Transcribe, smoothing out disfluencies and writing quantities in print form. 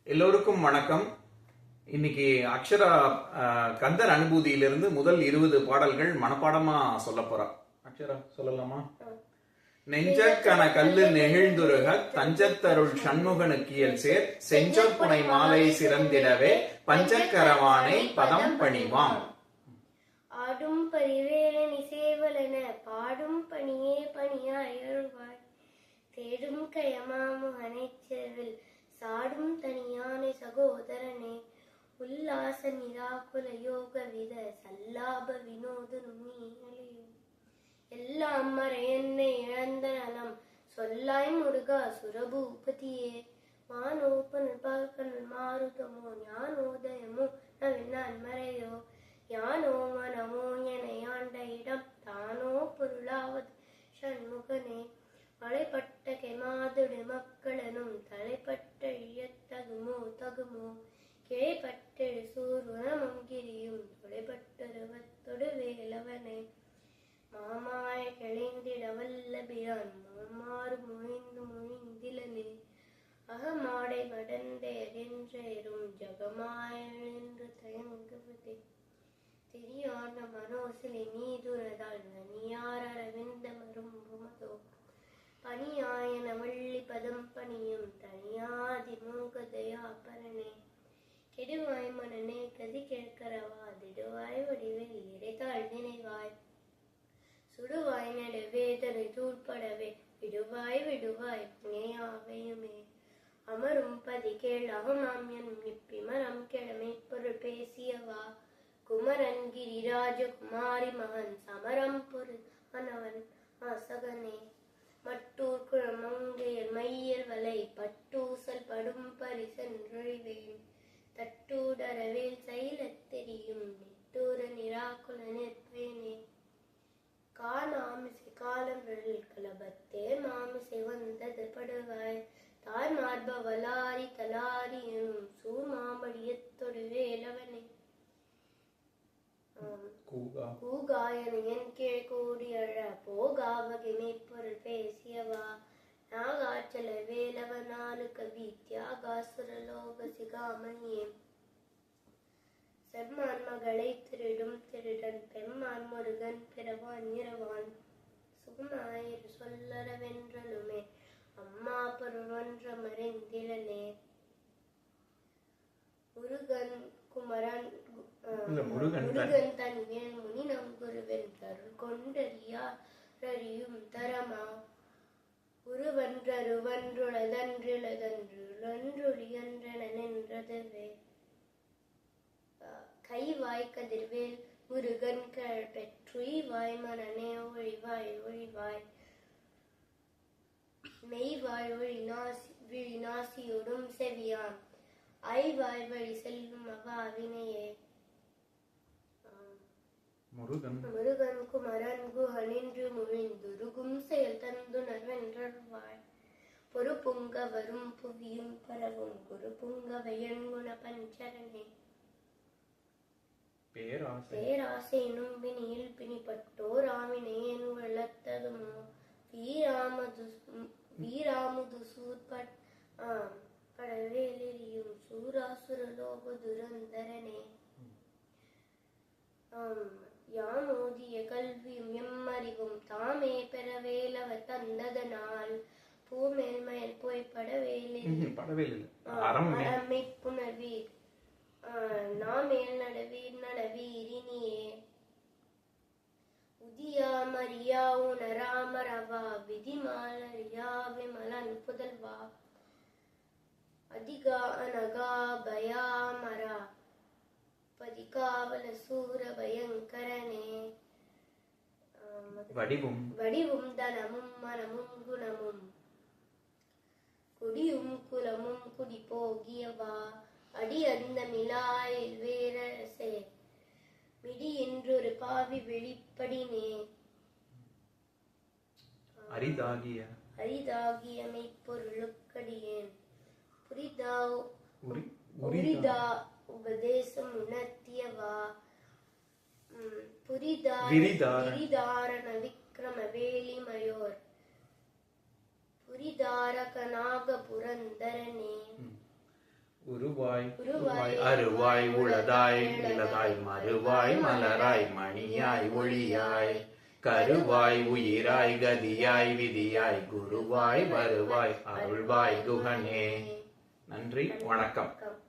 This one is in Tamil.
எல்லோருக்கும் வணக்கம். இன்னைக்கு அக்ஷரா கந்தர் அனுபூதியிலிருந்து முதல் 20 பாடல்கள் மனப்பாடமா சொல்ல போறா. அக்ஷரா சொல்லலாமா? நெஞ்சக்கன கல்லு நெகிழ்ந்துருக தஞ்சத்தருள் சண்முகனுக்கியல் சேர் செஞ்சப்புனை மாலை சிறந்திடவே பஞ்சக்கரவானை பதம் பணிவாம். ஆடும் பரிவேலன் இசைவலன பாடும் பணியே பணியாய் அருள்வாய் தேடும் கயமாமுகனைச் செல்வில் சாடும் தனியானை சகோதரனே உல்லாச நிராகுல யோக வித சல்லாப வினோதனும் நீங்களையும் எல்லாம் மற என்னை இழந்த நலம் சொல்லாய் முருகா சுரபூபதியே மானோப்பனல் பார்க்கனல் மாருதமோ ஞானோதயமோ நவினான் மறையோ யானோ மனமோ என ஆண்ட இடம் தானோ பொருளாவது சண்முகனே மலைப்பட்ட கெமாதுடு மக்களனும் தலைப்பட்ட இழத்தகுமோ தகுமோ கிளைப்பட்டெழு சூர்வனமும் கிரியும் தொலைப்பட்டொருவத்தொடு வேலவனே மாமாய கிளைந்திட வல்லபிரான் மாமாறு முழிந்து முழிந்திலனே அகமாடை மடந்தேரும் ஜகமாய என்று தயங்குவதே திரியான மனோசிலை நீதுரதால் நனியார அரவிந்த மரும்புமதோ பனியாயன வள்ளி பதம் பணியும் தனியாதி மூகதயா பரணே கெடுவாய் மனனே கதி கேட்கறவா திடுவாய் வடிவில் இறைத்தாள் நினைவாய் சுடுவாய் நடுவேதனை தூள்படவே விடுவாய் விடுவாய் புனேயாவையுமே அமரும் பதி கேள் அகமாமியன் நிப்பிமரம் கிழமை பொருள் பேசியவா குமரன் கிரிராஜ குமாரி மகன் சமரம் பொருள் மனவன் ஆசகனே மட்டூர் குழமங்கையர் மையல் வலை பட்டூசல் படும் பரிசென்றொழிவேன் தட்டூடரவேல் சைலத் தெரியும் நிட்டூர நிராகுல நிற்பேனே காணாமிசை காலங்களில் கலபத்தே மாமிசை வந்தது படுவாய் தாய் மார்ப வலாரி தலாரி எனும் சூமாமடியத்தொடு வேலவனே கூகாயன என் கீழ் கூடி அழ போகாவகிமை பொருள் பேசியவா நாகாச்சல வேலவனாலு கவி தியாகாசுரலோக சிகாமணியே செம்மான் மகளை திருடும் திருடன் பெம்மான் முருகன் பிறவான் இரவான் சுகுமாயிரு சொல்லறவென்றலுமே அம்மா பொருளொன்ற மறைந்திலனே முருகன் குமரன் முருகன் தன் ஏன் முனி நம் குருவென் தருள் கொண்டறியும் தரமா உருவன்றருவன்றுளதன்றுளதன்றுளொன்றுளியன்றென்றதுவே கைவாய் கதிர்வேல் முருகன் கழ் பெற்றுய்வாய் மனநே ஒழிவாய் ஒழிவாய் மெய்வாய் விழி நாசியோடும் செவியான் ஐவாய் வழி செல்லும் அவாவினையே முருகன் குமரன் குஹனின்று முழிந்துருகும் செயல் தந்துணர்வென்றவாய் பொறுப்புங்க வரும் புவியும் பரவும் குருப்புங்க வயன்குண பஞ்சரனே பேராசைனும் பிணியில் பிணிப்பட்டோர் ஆவினேன் வளர்த்ததுமோ வீராமுது சூர்பட் படவேலெறியும் சூராசுரலோக துரந்தரனே யாமோதிய கல்வியும் எம்மறிவும் தாமே பெறவேலவர் தந்ததனால் பூமேல்மயல் போய் படவேலை புணர்வீர் நாமேல் நடவீரினியே உதியா மரியா உணராமரவா விதிமாலரியா விமலன் புதல்வா அதிகா அனகா பயாமரா பதிகாவல சூர பயங்கரனே வடிவும் தனமும் மனமும் குணமும் குடியும் குலமும் குடி போகியவா அடி அந்த மிலாயில் வேரரசே மிடி என்றொரு பாவி வெளிப்படினே அரிதாகிய மெய்ப்பொருளுக்கடியேன் புரிதா உபதேசம் உணர்த்தியவா புரிதாரண விக்ரம வேலிமயோர் புரிதாரகனாக புரந்தரனே உருவாய் உருவாய் அருவாய் உளதாய் நிலதாய் மறுவாய் மலராய் மணியாய் ஒளியாய் கருவாய் உயிராய் கதியாய் விதியாய் குருவாய் வருவாய் அருள்வாய் குகனே. நன்றி, வணக்கம். வணக்கம்.